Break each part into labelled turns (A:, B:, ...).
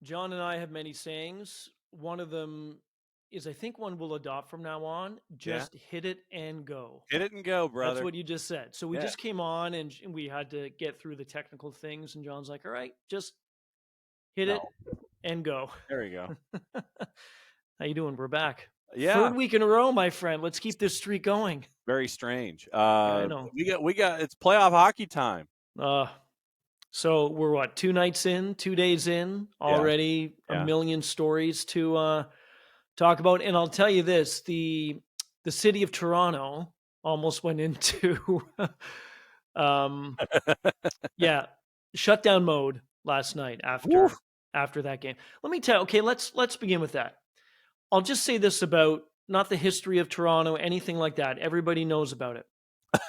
A: John and I have many sayings. One of them is, I think, one we'll adopt from now on.
B: Yeah.
A: Just hit it and go.
B: Hit it and go,
A: That's
B: brother.
A: what you just said. So we
B: Yeah.
A: just came on and we had to get through the technical things. And John's like, all right, just hit it
B: No.
A: and go.
B: There you go.
A: How you doing? We're back.
B: Yeah.
A: Third week in a row, my friend. Let's keep this streak going.
B: Very strange.
A: Yeah, I know.
B: We got it's playoff hockey time.
A: Uh, so we're what, 2 nights in, 2 days in,
B: Yeah.
A: already a
B: Yeah.
A: million stories to talk about. And I'll tell you this, the city of Toronto almost went into um yeah, shutdown mode last night
B: Woof.
A: after that game. Let me tell okay, let's begin with that. I'll just say this about not the history of Toronto, anything like that. Everybody knows about it.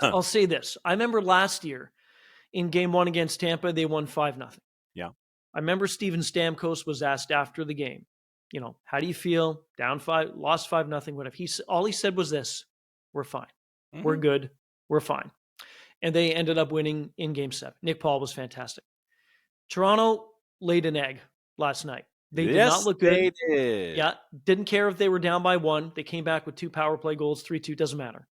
A: I'll say this. I remember last year in game 1 against Tampa, they won 5-0.
B: Yeah.
A: I remember Steven Stamkos was asked after the game, how do you feel? Down 5, lost 5-0, whatever. All he said was this: "We're fine. We're
B: Mhm.
A: good. We're fine." And they ended up winning in game 7. Nick Paul was fantastic. Toronto laid an egg last night. They did not
B: Yes,
A: look
B: they
A: good.
B: did.
A: Yeah, didn't care if they were down by 1. They came back with 2 power play goals, 3-2, doesn't matter.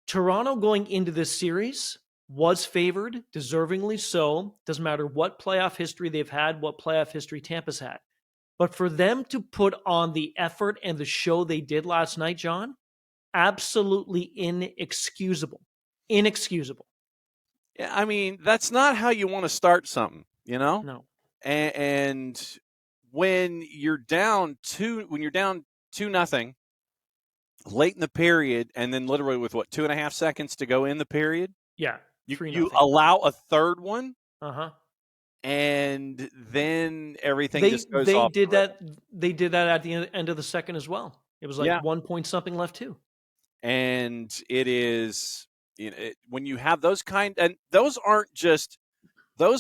A: Toronto going into this series was favored, deservingly so. Doesn't matter what playoff history they've had, what playoff history Tampa's had. But for them to put on the effort and the show they did last night, John, absolutely inexcusable. Inexcusable.
B: Yeah, I mean, that's not how you want to start something, you know?
A: No.
B: And when you're down 2-0 late in the period, and then literally with 2.5 seconds to go in the period,
A: Yeah.
B: you
A: 3
B: you
A: nothing.
B: allow a third one,
A: Uh-huh.
B: and then everything
A: They
B: just goes
A: they
B: off
A: did
B: the rails.
A: that they did that at the end of the second as well. It was like
B: Yeah,
A: 1 point something left too.
B: and it is when you have those and those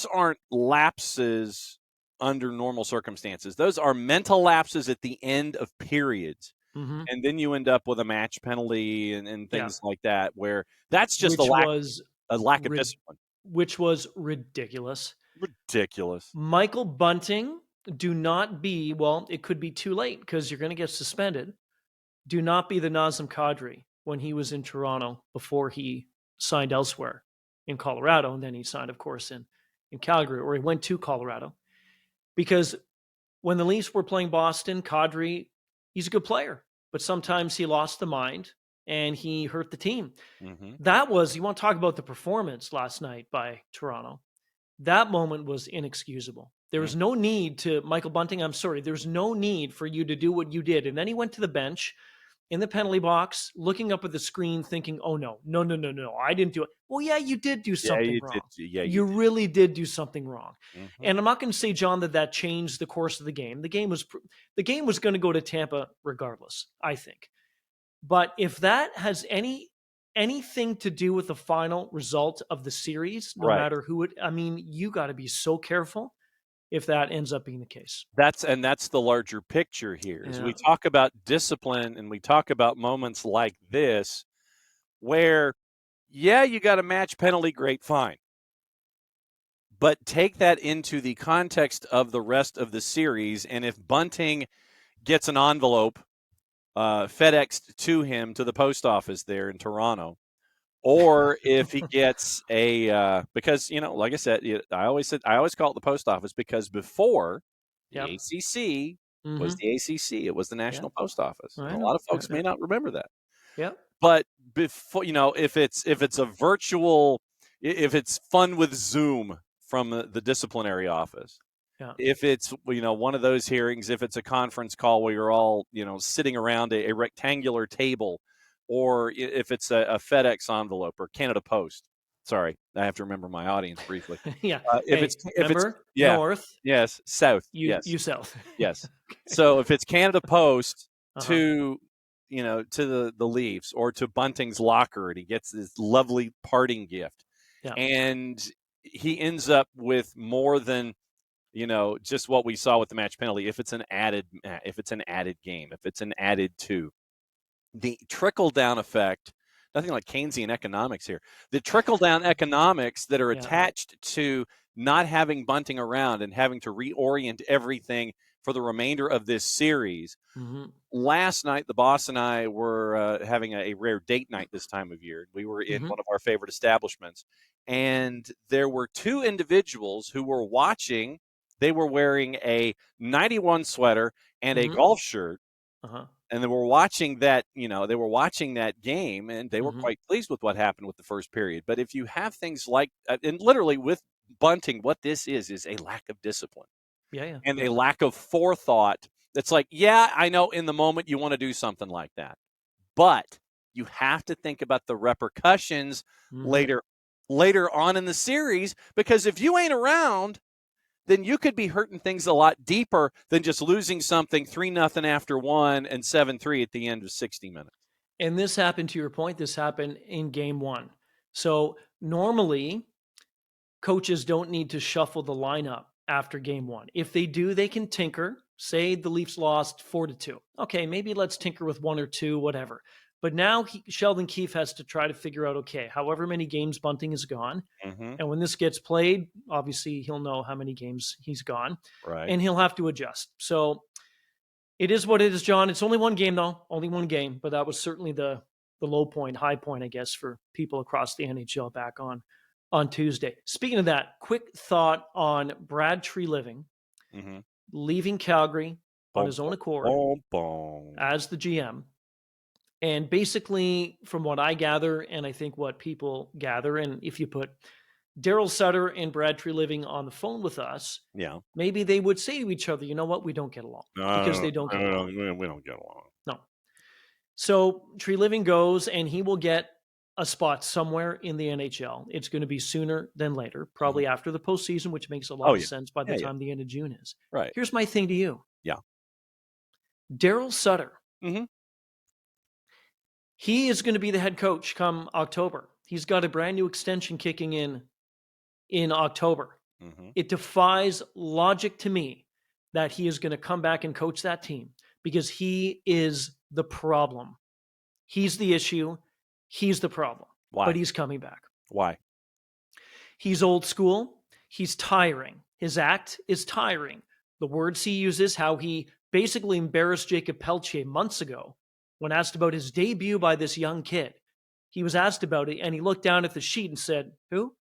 B: aren't lapses under normal circumstances. Those are mental lapses at the end of periods.
A: Mhm.
B: And then you end up with a match penalty and
A: Yeah.
B: things like that, where that's just
A: Which was
B: a lack of
A: rid-
B: discipline.
A: which was ridiculous.
B: Ridiculous.
A: Michael Bunting, do not be, well, it could be too late because you're going to get suspended. Do not be the Nazem Kadri when he was in Toronto before he signed elsewhere in Colorado. And then he signed, of course, in Calgary, or he went to Colorado. Because when the Leafs were playing Boston, Kadri, he's a good player, but sometimes he lost the mind and he hurt the team.
B: Hmm.
A: That was, you want to talk about the performance last night by Toronto. That moment was inexcusable. There was no need to, Michael Bunting, I'm sorry, there's no need for you to do what you did. And then he went to the bench in the penalty box, looking up at the screen, thinking, oh, no, I didn't do it. Well, yeah, you did do
B: Yeah,
A: something
B: you did.
A: wrong.
B: Yeah, you
A: You
B: did.
A: really did do something wrong.
B: Hmm.
A: And I'm not going to say, John, that changed the course of the game. The game was going to go to Tampa regardless, I think. But if that has anything to do with the final result of the series, no
B: Right.
A: matter who it, I mean, you got to be so careful if that ends up being the case.
B: That's the larger picture here. As we
A: Yeah.
B: talk about discipline and we talk about moments like this, where yeah, you got a match penalty, great, fine. But take that into the context of the rest of the series, and if Bunting gets an envelope FedExed to him to the post office there in Toronto, or if he gets a because like I said, I always call it the post office because before the
A: Yep.
B: ACC was
A: Mm-hmm.
B: the ACC, it was the
A: Yeah.
B: National Post Office, and
A: I
B: a
A: know.
B: lot of
A: Yeah.
B: folks
A: Yeah.
B: may not remember that.
A: Yep.
B: But before, if it's a virtual, if it's fun with Zoom from the disciplinary office,
A: Yeah.
B: if it's one of those hearings, if it's a conference call where you're all sitting around a rectangular table, or if it's a FedEx envelope or Canada Post. Sorry, I have to remember my audience briefly.
A: Yeah.
B: If it's
A: Remember,
B: yeah,
A: north,
B: yes, south,
A: you
B: yes,
A: south.
B: yes. So if it's Canada Post
A: Uh-huh.
B: to to the Leafs, or to Bunting's locker, and he gets this lovely parting gift,
A: Yeah.
B: and he ends up with more than just what we saw with the match penalty. If it's an added game, if it's an added two, the trickle down effect, nothing like Keynesian economics here. The trickle down economics that are
A: Yeah.
B: attached to not having bunting around and having to reorient everything for the remainder of this series.
A: Mm-hmm.
B: Last night, the boss and I were having a rare date night this time of year. We were in one of our favorite establishments, and there were two individuals who were watching. They were wearing a 91 sweater and a golf shirt, and they were watching that. They were watching that game, and they were quite pleased with what happened with the first period. But if you have things like, and literally with bunting, what this is a lack of discipline, and a lack of forethought. It's like, yeah, I know in the moment you want to do something like that, but you have to think about the repercussions later on in the series, because if you ain't around, then you could be hurting things a lot deeper than just losing something 3-0 after one and 7-3 at the end of 60 minutes.
A: And this happened, to your point, this happened in game one. So normally coaches don't need to shuffle the lineup after game one. If they do, they can tinker. Say the Leafs lost 4-2. Okay, maybe let's tinker with 1 or 2, whatever. But now Sheldon Keefe has to try to figure out, okay, however many games Bunting is gone, and when this gets played, obviously he'll know how many games he's gone, and he'll have to adjust. So it is what it is, John. It's only one game, though, only one game, but that was certainly the low point, high point, I guess, for people across the NHL back on Tuesday. Speaking of that, quick thought on Brad Treliving leaving Calgary on his own accord as the GM. And basically, from what I gather, and I think what people gather, and if you put Daryl Sutter and Brad Treliving on the phone with us, maybe they would say to each other, you know what, we don't get along. Because they don't get along.
B: We don't get along.
A: No. So Treliving goes, and he will get a spot somewhere in the NHL. It's going to be sooner than later, probably after the postseason, which makes a lot of sense by the time the end of June is.
B: Right.
A: Here's my thing to you.
B: Yeah.
A: Daryl Sutter. He is going to be the head coach come October. He's got a brand new extension kicking in October. It defies logic to me that he is going to come back and coach that team, because he is the problem. He's the issue. He's the problem.
B: Why?
A: But he's coming back.
B: Why?
A: He's old school. He's tiring. His act is tiring. The words he uses, how he basically embarrassed Jacob Peltier months ago when asked about his debut by this young kid. He was asked about it, and he looked down at the sheet and said, who?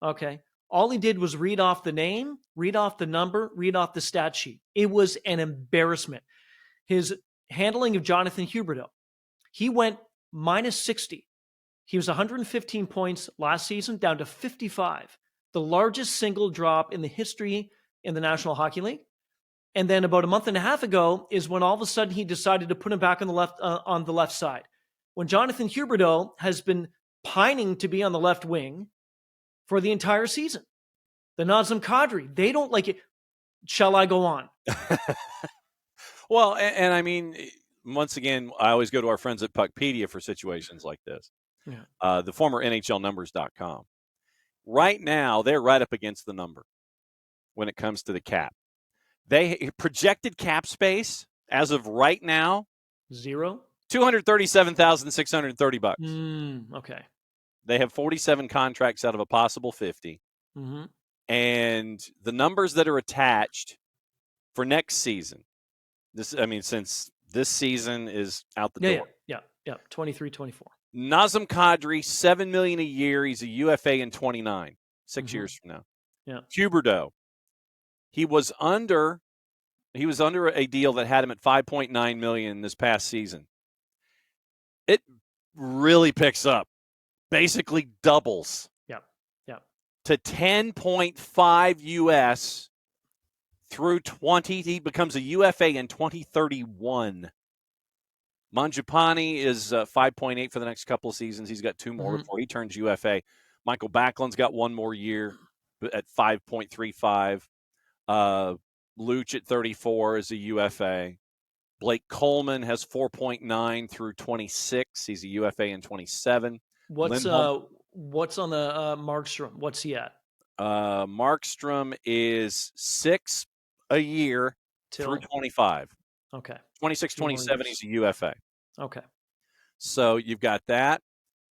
A: Okay. All he did was read off the name, read off the number, read off the stat sheet. It was an embarrassment. His handling of Jonathan Huberdeau, he went minus 60. He was 115 points last season, down to 55, the largest single drop in the history in the National Hockey League. And then about a month and a half ago is when all of a sudden he decided to put him back on the left side. When Jonathan Huberdeau has been pining to be on the left wing for the entire season. The Nazem Kadri, they don't like it. Shall I go on?
B: Well, and I mean, once again, I always go to our friends at Puckpedia for situations like this. The former NHLnumbers.com. Right now, they're right up against the number when it comes to the cap. They projected cap space as of right now,
A: $0.
B: $237,630.
A: Okay.
B: They have 47 contracts out of a possible 50. And the numbers that are attached for next season, since this season is out the door.
A: Yeah. 23-24.
B: Nazem Kadri, $7 million a year. He's a UFA in 29, 6 years from now.
A: Yeah.
B: Huberdeau, he was under a deal that had him at $5.9 million this past season. It really picks up, basically doubles. To 10.5 US through 20. He becomes a UFA in 2031. Mangiapane is 5.8 for the next couple of seasons. He's got 2 more before he turns UFA. Michael Backlund's got 1 more year at 5.35. Luch at 34 is a UFA. Blake Coleman has 4.9 through 26. He's a UFA in 27.
A: What's on the Markstrom? What's he at?
B: Markstrom is 6 a year through 25.
A: Okay.
B: 26, 27, he's a UFA.
A: Okay.
B: So you've got that.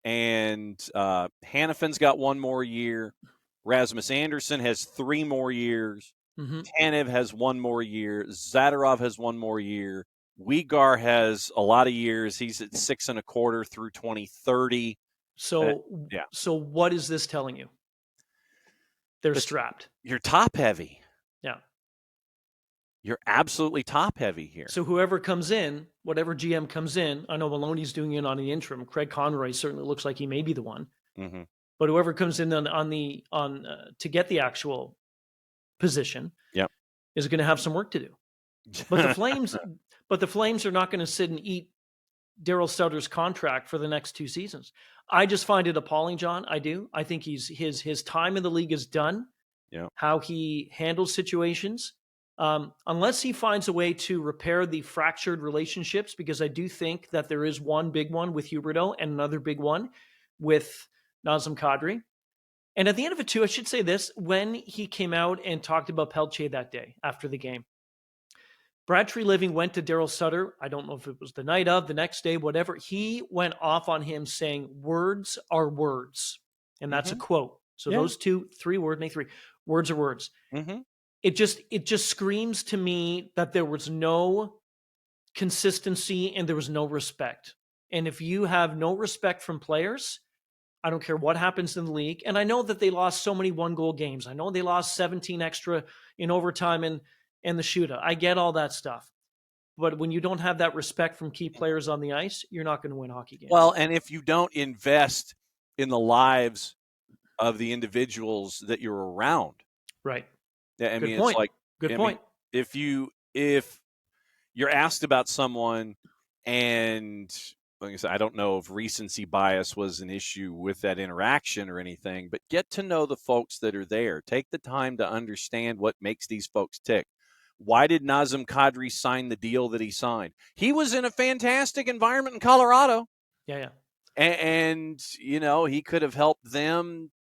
B: And Hannafin's got 1 more year. Rasmus Anderson has 3 more years.
A: Mm-hmm.
B: Tanev has 1 more year. Zadorov has 1 more year. Uyghur has a lot of years. He's at 6 1/4 through 2030.
A: So,
B: yeah.
A: So what is this telling you? They're strapped.
B: You're top heavy.
A: Yeah.
B: You're absolutely top heavy here.
A: So whoever comes in, whatever GM comes in, I know Maloney's doing it on the interim. Craig Conroy certainly looks like he may be the one.
B: Mm-hmm.
A: But whoever comes in to get the actual position,
B: yep,
A: is going to have some work to do. But the Flames are not going to sit and eat Daryl Sutter's contract for the next 2 seasons. I just find it appalling, John. I do. I think his time in the league is done.
B: Yeah.
A: How he handles situations, unless he finds a way to repair the fractured relationships, because I do think that there is one big one with Huberdeau and another big one with Nazem Kadri. And at the end of it, too, I should say this. When he came out and talked about Pelche that day after the game, Brad Treliving went to Daryl Sutter. I don't know if it was the night of, the next day, whatever. He went off on him saying, words are words. And that's a quote. So those 3 words are words.
B: Mm-hmm.
A: It just screams to me that there was no consistency and there was no respect. And if you have no respect from players, I don't care what happens in the league. And I know that they lost so many 1-goal games. I know they lost 17 extra in overtime and the shootout. I get all that stuff. But when you don't have that respect from key players on the ice, you're not going to win hockey games.
B: Well, and if you don't invest in the lives of the individuals that you're around.
A: Right.
B: I mean, it's like,
A: good point.
B: If you're asked about someone and, like I said, I don't know if recency bias was an issue with that interaction or anything, but get to know the folks that are there. Take the time to understand what makes these folks tick. Why did Nazem Kadri sign the deal that he signed? He was in a fantastic environment in Colorado.
A: Yeah.
B: And he could have helped them,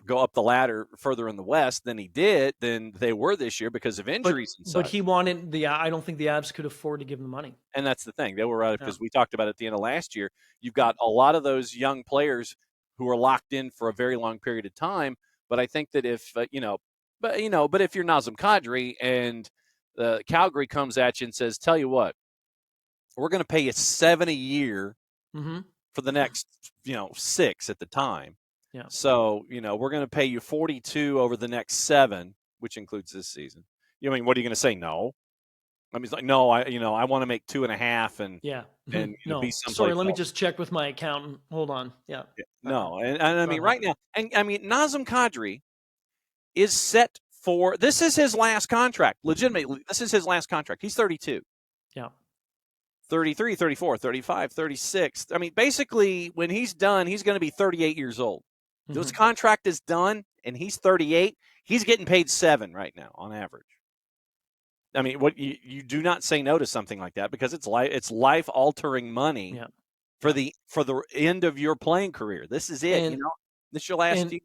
B: go up the ladder further in the West than they were this year because of injuries and such.
A: But he wanted I don't think the Avs could afford to give him the money.
B: And that's the thing. They were right, because we talked about it at the end of last year. You've got a lot of those young players who are locked in for a very long period of time. But I think that if, but if you're Nazem Kadri and Calgary comes at you and says, tell you what, we're going to pay you $7 a year for the next, 6 at the time.
A: Yeah.
B: So, we're going to pay you 42 over the next 7, which includes this season. What are you going to say? No. I mean, it's like, no, I want to make 2.5 and
A: no.
B: be someplace.
A: Sorry, let me just check with my accountant. Hold on. Yeah.
B: No, and I mean, right now, and I mean, Nazem Kadri is set for, this is his last contract. Legitimately, this is his last contract. He's 32.
A: Yeah.
B: 33, 34, 35, 36. I mean, basically, when he's done, he's going to be 38 years old. His contract is done, and he's 38. He's getting paid $7 right now on average. I mean, what you do not say no to something like that, because it's life altering money for the end of your playing career. This is it. This is your last year.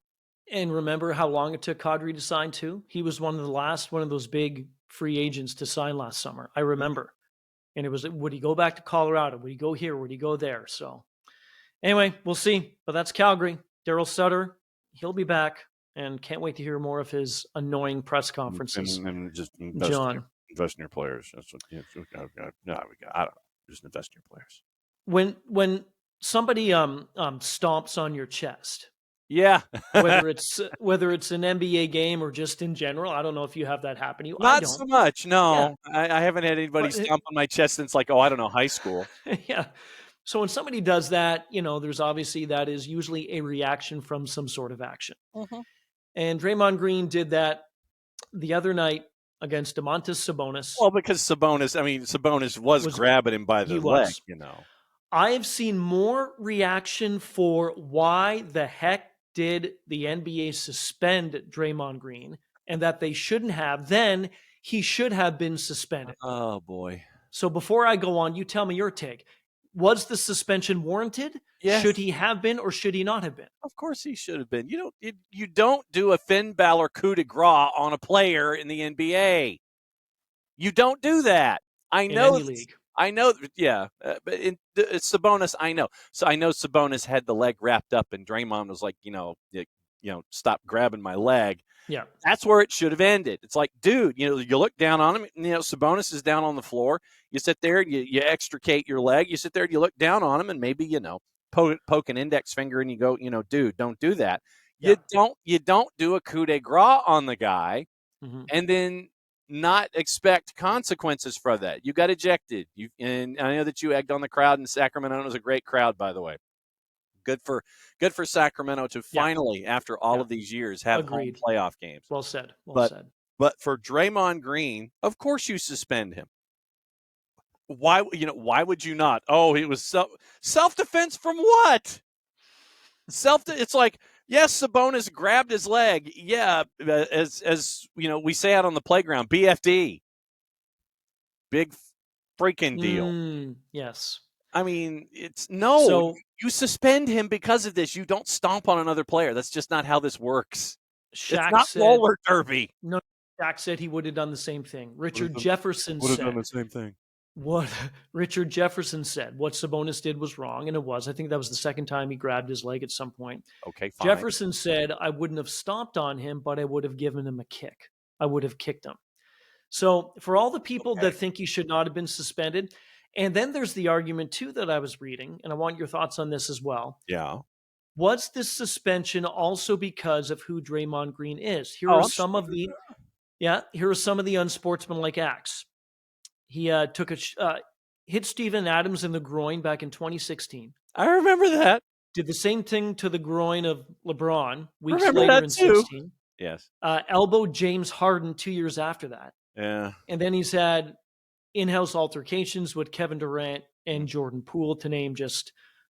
B: And
A: remember how long it took Kadri to sign too? He was one of those big free agents to sign last summer. I remember. And it was, would he go back to Colorado? Would he go here? Would he go there? So anyway, we'll see. But that's Calgary. Daryl Sutter, he'll be back, and can't wait to hear more of his annoying press conferences.
B: And just
A: John,
B: invest in your players. That's what. I don't know. Just invest in your players.
A: When somebody stomps on your chest, whether it's an NBA game or just in general, I don't know if you have that happen to you.
B: Not so much. No, I haven't had anybody stomp on my chest since high school.
A: Yeah. So when somebody does that, there's obviously, that is usually a reaction from some sort of action. And Draymond Green did that the other night against Domantas Sabonis.
B: Well, because Sabonis was grabbing him by the leg,
A: I've seen more reaction for why the heck did the NBA suspend Draymond Green, and that they shouldn't have, then he should have been suspended.
B: Oh, boy.
A: So before I go on, you tell me your take. Was the suspension warranted?
B: Yes.
A: Should he have been, or should he not have been?
B: Of course he should have been. You don't do a Finn Balor coup de grace on a player in the NBA. You don't do that. I know. Yeah. But it's Sabonis, I know. So I know Sabonis had the leg wrapped up, and Draymond was like, stop grabbing my leg.
A: Yeah.
B: That's where it should have ended. It's like, dude, you look down on him. Sabonis is down on the floor. You sit there and you extricate your leg. You sit there and you look down on him and maybe, poke an index finger and you go, dude, don't do that.
A: Yeah.
B: You don't do a coup de grace on the guy and then not expect consequences for that. You got ejected. And I know that you egged on the crowd in Sacramento. It was a great crowd, by the way. Good for Sacramento to finally, after all of these years, have home playoff games.
A: Well said.
B: But for Draymond Green, of course you suspend him. Why would you not? Oh, he was self-defense from what? It's like, yes, Sabonis grabbed his leg. Yeah, as we say out on the playground, BFD. Big freaking deal.
A: Yes.
B: I mean, so you suspend him because of this. You don't stomp on another player. That's just not how this works.
A: Shaq
B: it's not
A: said,
B: roller derby.
A: No, Shaq said he would have done the same thing. Richard Jefferson
B: would have done the same thing.
A: What Richard Jefferson said, what Sabonis did was wrong, and it was. I think that was the second time he grabbed his leg at some point.
B: Okay, fine.
A: Jefferson said, I wouldn't have stomped on him, but I would have given him a kick. I would have kicked him. So for all the people that think he should not have been suspended, and then there's the argument, too, that I was reading, and I want your thoughts on this as well.
B: Yeah.
A: Was this suspension also because of who Draymond Green is? Here are some of the unsportsmanlike acts. He hit Steven Adams in the groin back in 2016.
B: I remember that.
A: Did the same thing to the groin of LeBron weeks later in 16.
B: Yes.
A: Elbowed James Harden 2 years after that.
B: Yeah.
A: And then he's had in-house altercations with Kevin Durant and Jordan Poole, to name just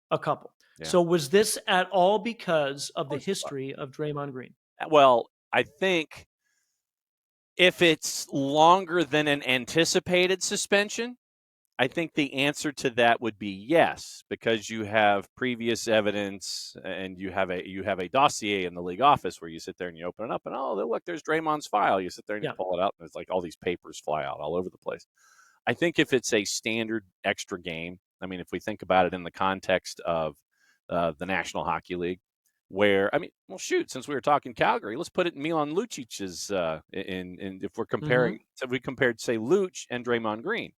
A: a couple. Yeah. So was this at all because of the history of Draymond Green?
B: Well, I think if it's longer than an anticipated suspension, I think the answer to that would be yes, because you have previous evidence and you have a dossier in the league office where you sit there and you open it up and, oh, look, there's Draymond's file. You sit there and you pull it out and it's like all these papers fly out all over the place. I think if it's a standard extra game, I mean, if we think about it in the context of the National Hockey League, where, since we were talking Calgary, let's put it in Milan Lucic's, if we're comparing, if we compared, say, Luch and Draymond Green.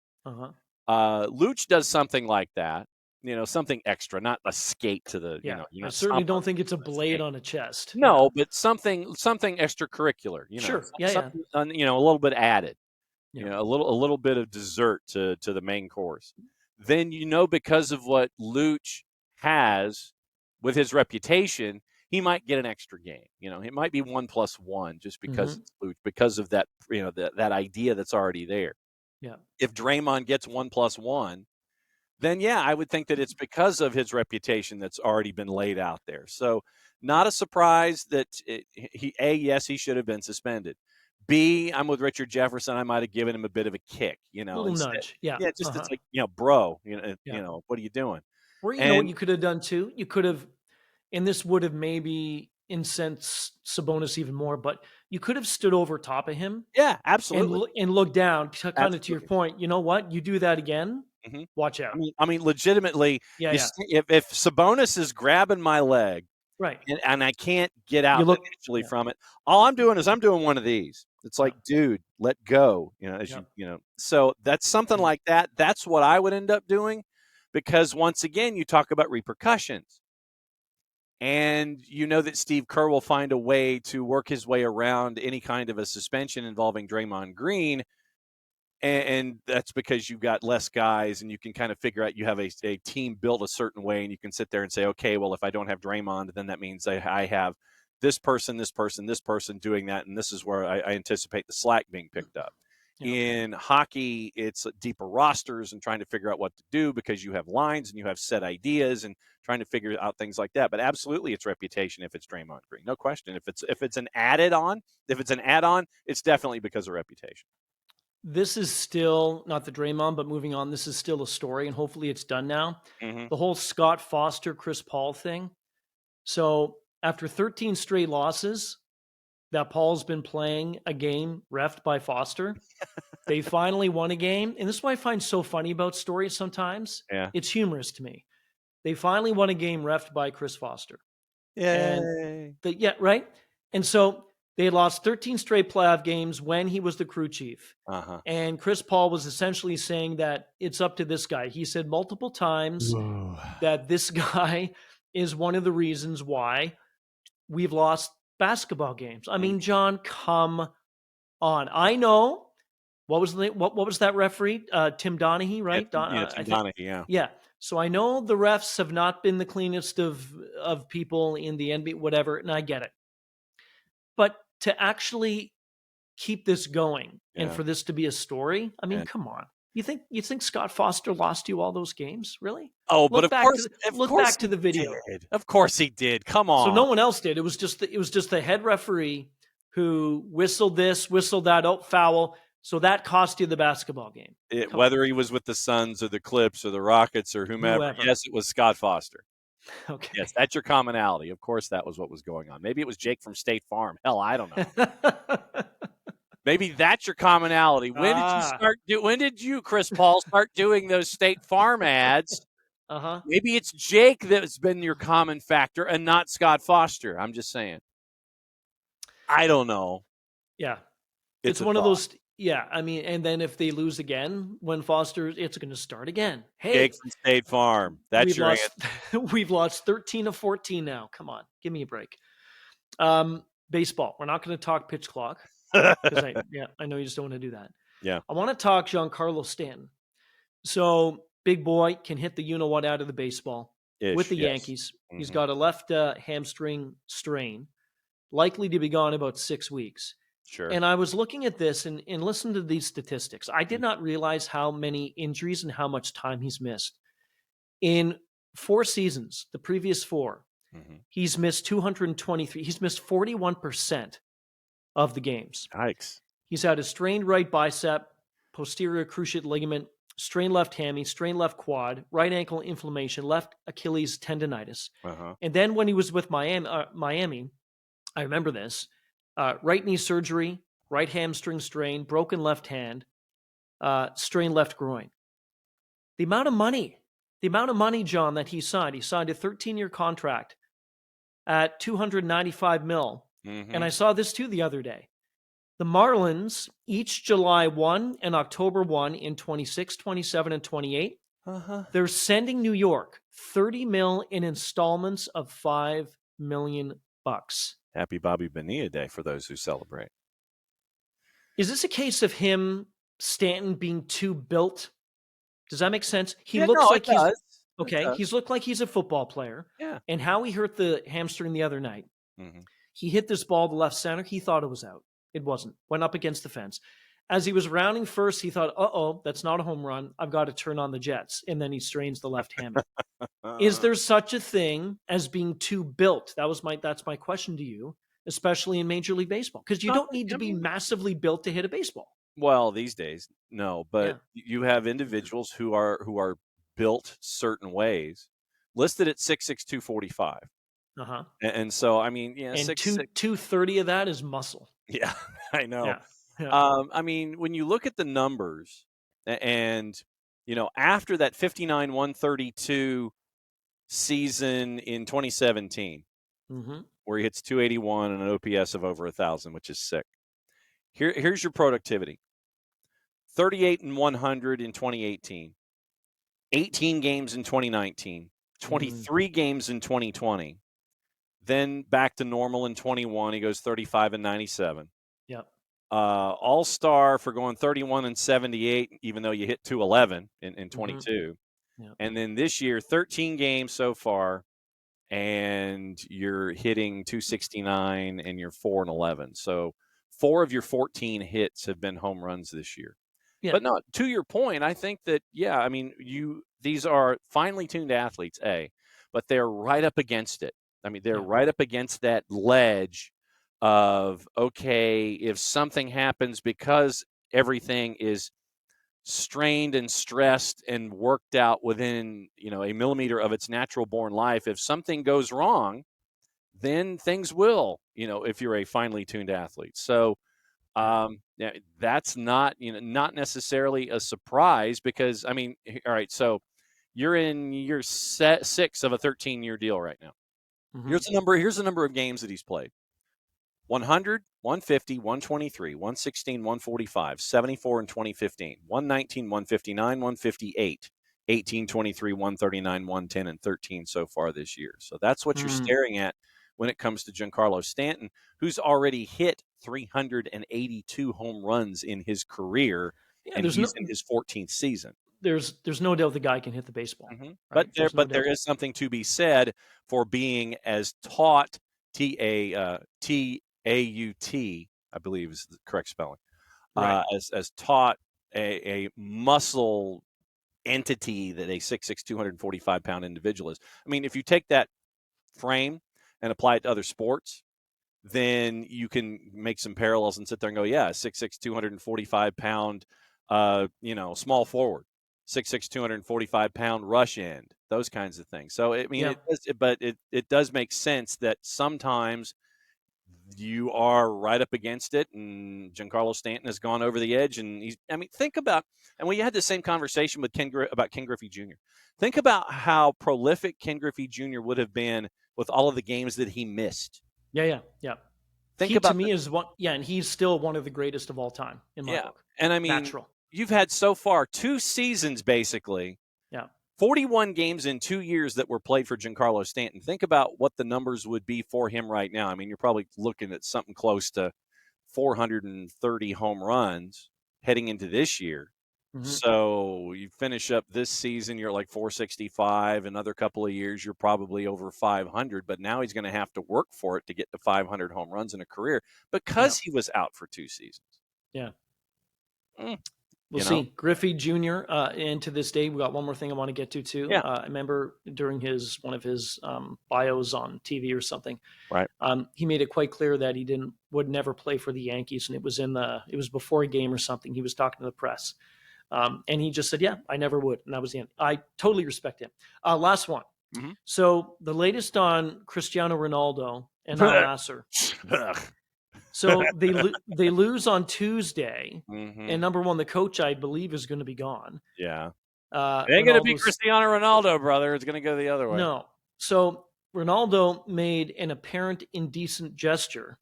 B: Luch does something like that, something extra, not a skate to the,
A: I certainly don't think it's a blade on a chest.
B: No, but something extracurricular,
A: Sure.
B: Something, a little bit added, a little bit of dessert to the main course. Then, because of what Luch has with his reputation, he might get an extra game. It might be 1+1 just because it's Luch, because of that, that idea that's already there.
A: Yeah.
B: If Draymond gets 1+1, then I would think that it's because of his reputation that's already been laid out there. So not a surprise that yes, he should have been suspended. B, I'm with Richard Jefferson. I might have given him a bit of a kick,
A: a little nudge. Yeah.
B: Yeah. Just it's like, bro, what are you doing?
A: Or what you could have done too? You could have, and this would have maybe incensed Sabonis even more, but you could have stood over top of him.
B: Yeah, absolutely.
A: And looked down, kind of to your point. You know what? You do that again, watch out.
B: I mean, legitimately, if Sabonis is grabbing my leg,
A: right,
B: and I can't get out initially from it, all I'm doing is I'm doing one of these. It's like, dude, let go. So that's something like that. That's what I would end up doing, because once again, you talk about repercussions. And that Steve Kerr will find a way to work his way around any kind of a suspension involving Draymond Green. And that's because you've got less guys and you can kind of figure out you have a team built a certain way, and you can sit there and say, okay, well, if I don't have Draymond, then that means I have this person doing that. And this is where I anticipate the slack being picked up. In hockey, it's deeper rosters and trying to figure out what to do, because you have lines and you have set ideas and trying to figure out things like that. But absolutely, it's reputation if it's Draymond Green, no question. If it's an add-on, it's definitely because of reputation.
A: This is still not the Draymond, but moving on. This is still a story, and hopefully it's done now. The whole Scott Foster, Chris Paul thing. So after 13 straight losses, that Paul's been playing a game reffed by Foster. They finally won a game. And this is what I find so funny about stories sometimes.
B: Yeah.
A: It's humorous to me. They finally won a game reffed by Chris Foster.
B: Yay.
A: Right. And so they had lost 13 straight playoff games when he was the crew chief.
B: Uh-huh.
A: And Chris Paul was essentially saying that it's up to this guy. He said multiple times
B: Whoa.
A: that this guy is one of the reasons why we've lost basketball games. I mean, John, come on. I know. What was that referee? Tim Donaghy, right?
B: Yeah, Tim Donaghy, yeah.
A: Yeah. So I know the refs have not been the cleanest of people in the NBA, whatever, and I get it. But to actually keep this going and for this to be a story, I mean, come on. You think Scott Foster lost you all those games? Really?
B: Oh, but of course,
A: look back to the video.
B: Of course he did. Come on.
A: So no one else did. It was just the head referee who whistled this, whistled that, foul. So that cost you the basketball game.
B: Whether he was with the Suns or the Clips or the Rockets or whomever. Yes, it was Scott Foster.
A: Okay.
B: Yes, that's your commonality. Of course, that was what was going on. Maybe it was Jake from State Farm. Hell, I don't know. Maybe that's your commonality. When did you, Chris Paul, start doing those State Farm ads?
A: Uh-huh.
B: Maybe it's Jake that's been your common factor and not Scott Foster. I'm just saying. I don't know.
A: Yeah. It's one of those. Yeah. I mean, and then if they lose again when Foster, it's going to start again. Hey,
B: Jake from State Farm. That's your answer.
A: We've lost 13 of 14 now. Come on. Give me a break. Baseball. We're not going to talk pitch clock. Because I know you just don't want to do that.
B: Yeah.
A: I want to talk Giancarlo Stanton. So big boy can hit the you-know-what out of the baseball with the Yankees. Mm-hmm. He's got a left hamstring strain, likely to be gone about 6 weeks.
B: Sure.
A: And I was looking at this and listened to these statistics. I did not realize how many injuries and how much time he's missed. In 4 seasons, the previous 4, he's missed 223. He's missed 41% of the games.
B: Yikes.
A: He's had a strained right bicep, posterior cruciate ligament, strained left hammy, strained left quad, right ankle inflammation, left Achilles tendonitis. And then when he was with Miami, I remember this, right knee surgery, right hamstring strain, broken left hand, strained left groin. The amount of money, John, that he signed a 13-year contract at $295 million. And I saw this too the other day. The Marlins, each July 1 and October 1 in 26, 27, and 28, they're sending New York $30 million in installments of $5 million.
B: Happy Bobby Bonilla Day for those who celebrate.
A: Is this a case of him, Stanton, being too built? Does that make sense? He looks like he's okay. He's looked like he's a football player.
B: Yeah.
A: And how he hurt the hamstring the other night. He hit this ball to left center. He thought it was out. It wasn't. Went up against the fence. As he was rounding first, he thought, that's not a home run. I've got to turn on the jets. And then he strains the left hammy. Is there such a thing as being too built? That's my question to you, especially in Major League Baseball, because you don't need to be massively built to hit a baseball.
B: Well, these days, no. But you have individuals who are built certain ways, listed at 6'6", 245. And so, I mean, and
A: 230 of that is muscle.
B: Yeah, I know.
A: Yeah.
B: I mean, when you look at the numbers and, after that 59-132 season in 2017, where he hits 281 and an OPS of over 1,000, which is sick. Here's your productivity. 38-100 in 2018, 18 games in 2019, 23 games in 2020. Then back to normal in 21. He goes 35-97.
A: Yep.
B: All-star for going 31-78, even though you hit 211 in 22.
A: Yep.
B: And then this year, 13 games so far, and you're hitting 269 and you're 4-11. So 4 of your 14 hits have been home runs this year.
A: Yeah.
B: But no, to your point, I think that, these are finely tuned athletes, but they're right up against it. I mean, they're right up against that ledge of, okay, if something happens because everything is strained and stressed and worked out within, a millimeter of its natural born life, if something goes wrong, then things will, if you're a finely tuned athlete. So that's not, not necessarily a surprise because, all right, so you're in year 6 of a 13-year deal right now.
A: Mm-hmm.
B: Here's the number of games that he's played. 100, 150, 123, 116, 145, 74 in 2015, 119, 159, 158, 18, 23, 139, 110, and 13 so far this year. So that's what you're staring at when it comes to Giancarlo Stanton, who's already hit 382 home runs in his career, and he's in his 14th season.
A: There's no doubt the guy can hit the baseball.
B: Mm-hmm.
A: Right?
B: But there is something to be said for being as taught, T-A-U-T, I believe is the correct spelling,
A: Right.
B: as taught a muscle entity that a 6'6", 245-pound individual is. I mean, if you take that frame and apply it to other sports, then you can make some parallels and sit there and go, yeah, 6'6", 245-pound, small forward, 6'6", 245-pound rush end, those kinds of things. So, I mean, it does make sense that sometimes you are right up against it, and Giancarlo Stanton has gone over the edge. And think about, and we had the same conversation with about Ken Griffey Jr. Think about how prolific Ken Griffey Jr. would have been with all of the games that he missed.
A: Yeah. To me is one. Yeah, and he's still one of the greatest of all time in my book.
B: And I mean, you've had so far 2 seasons basically.
A: Yeah.
B: 41 games in 2 years that were played for Giancarlo Stanton. Think about what the numbers would be for him right now. I mean, you're probably looking at something close to 430 home runs heading into this year. Mm-hmm. So you finish up this season, you're like 465. Another couple of years, you're probably over 500. But now he's going to have to work for it to get to 500 home runs in a career because he was out for 2 seasons.
A: Yeah. We'll see. Griffey Jr. And to this day, we got one more thing I want to get to too.
B: Yeah.
A: I remember during one of his bios on TV or something.
B: Right.
A: He made it quite clear that he would never play for the Yankees, and it was before a game or something. He was talking to the press, and he just said, "Yeah, I never would," and that was the end. I totally respect him. Last one. Mm-hmm. So the latest on Cristiano Ronaldo and Al Nasser. So they lose on Tuesday, and number one, the coach, I believe, is going to be gone.
B: Yeah. It ain't going to be Cristiano Ronaldo, brother. It's going to go the other way.
A: No. So Ronaldo made an apparent indecent gesture,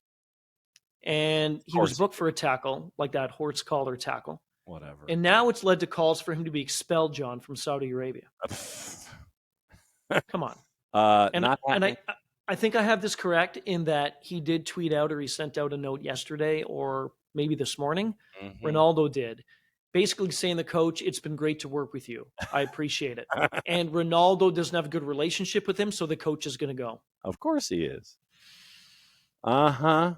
A: and he was booked for a tackle, like that horse collar tackle.
B: Whatever.
A: And now it's led to calls for him to be expelled, John, from Saudi Arabia. Come on. I think I have this correct in that he did tweet out, or he sent out a note yesterday or maybe this morning. Mm-hmm. Ronaldo did, basically saying, the coach, it's been great to work with you. I appreciate it. And Ronaldo doesn't have a good relationship with him, so the coach is going to go.
B: Of course he is.
A: It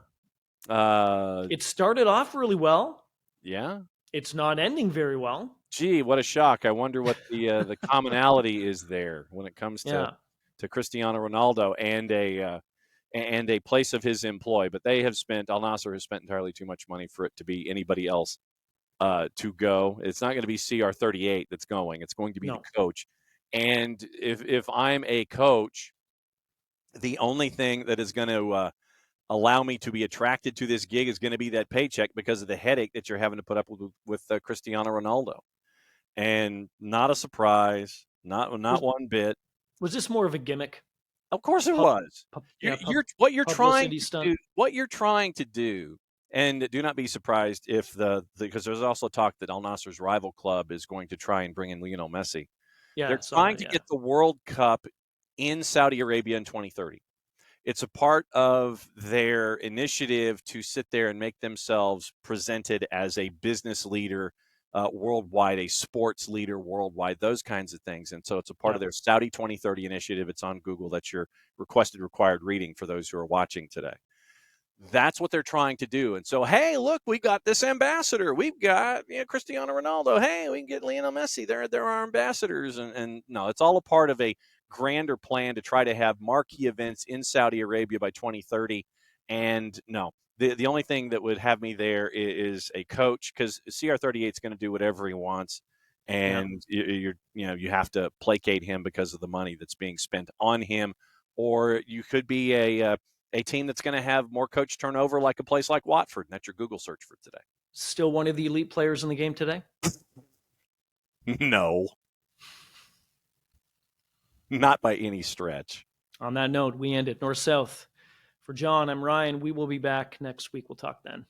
A: started off really well.
B: Yeah.
A: It's not ending very well.
B: Gee, what a shock. I wonder what the commonality is there when it comes to Cristiano Ronaldo and a place of his employ. But Al Nasser has spent entirely too much money for it to be anybody else to go. It's not going to be CR38 that's going. It's going to be the coach. And if I'm a coach, the only thing that is going to allow me to be attracted to this gig is going to be that paycheck because of the headache that you're having to put up with Cristiano Ronaldo. And not a surprise, not one bit.
A: Was this more of a gimmick?
B: Of course it was. What you're trying to do, and do not be surprised if because there's also talk that Al Nasser's rival club is going to try and bring in Lionel Messi. Yeah, they're trying to get the World Cup in Saudi Arabia in 2030. It's a part of their initiative to sit there and make themselves presented as a business leader worldwide, a sports leader worldwide, those kinds of things. And so it's a part of their Saudi 2030 initiative. It's on Google. That's your required reading for those who are watching today. That's what they're trying to do. And so, hey, look, we got this ambassador. We've got Cristiano Ronaldo. Hey, we can get Lionel Messi. They're our ambassadors. And no, it's all a part of a grander plan to try to have marquee events in Saudi Arabia by 2030. And no, the only thing that would have me there is a coach, because CR38 is going to do whatever he wants. And you have to placate him because of the money that's being spent on him. Or you could be a team that's going to have more coach turnover, like a place like Watford. And that's your Google search for today.
A: Still one of the elite players in the game today?
B: No. Not by any stretch.
A: On that note, we end it north-south. For John, I'm Ryan. We will be back next week. We'll talk then.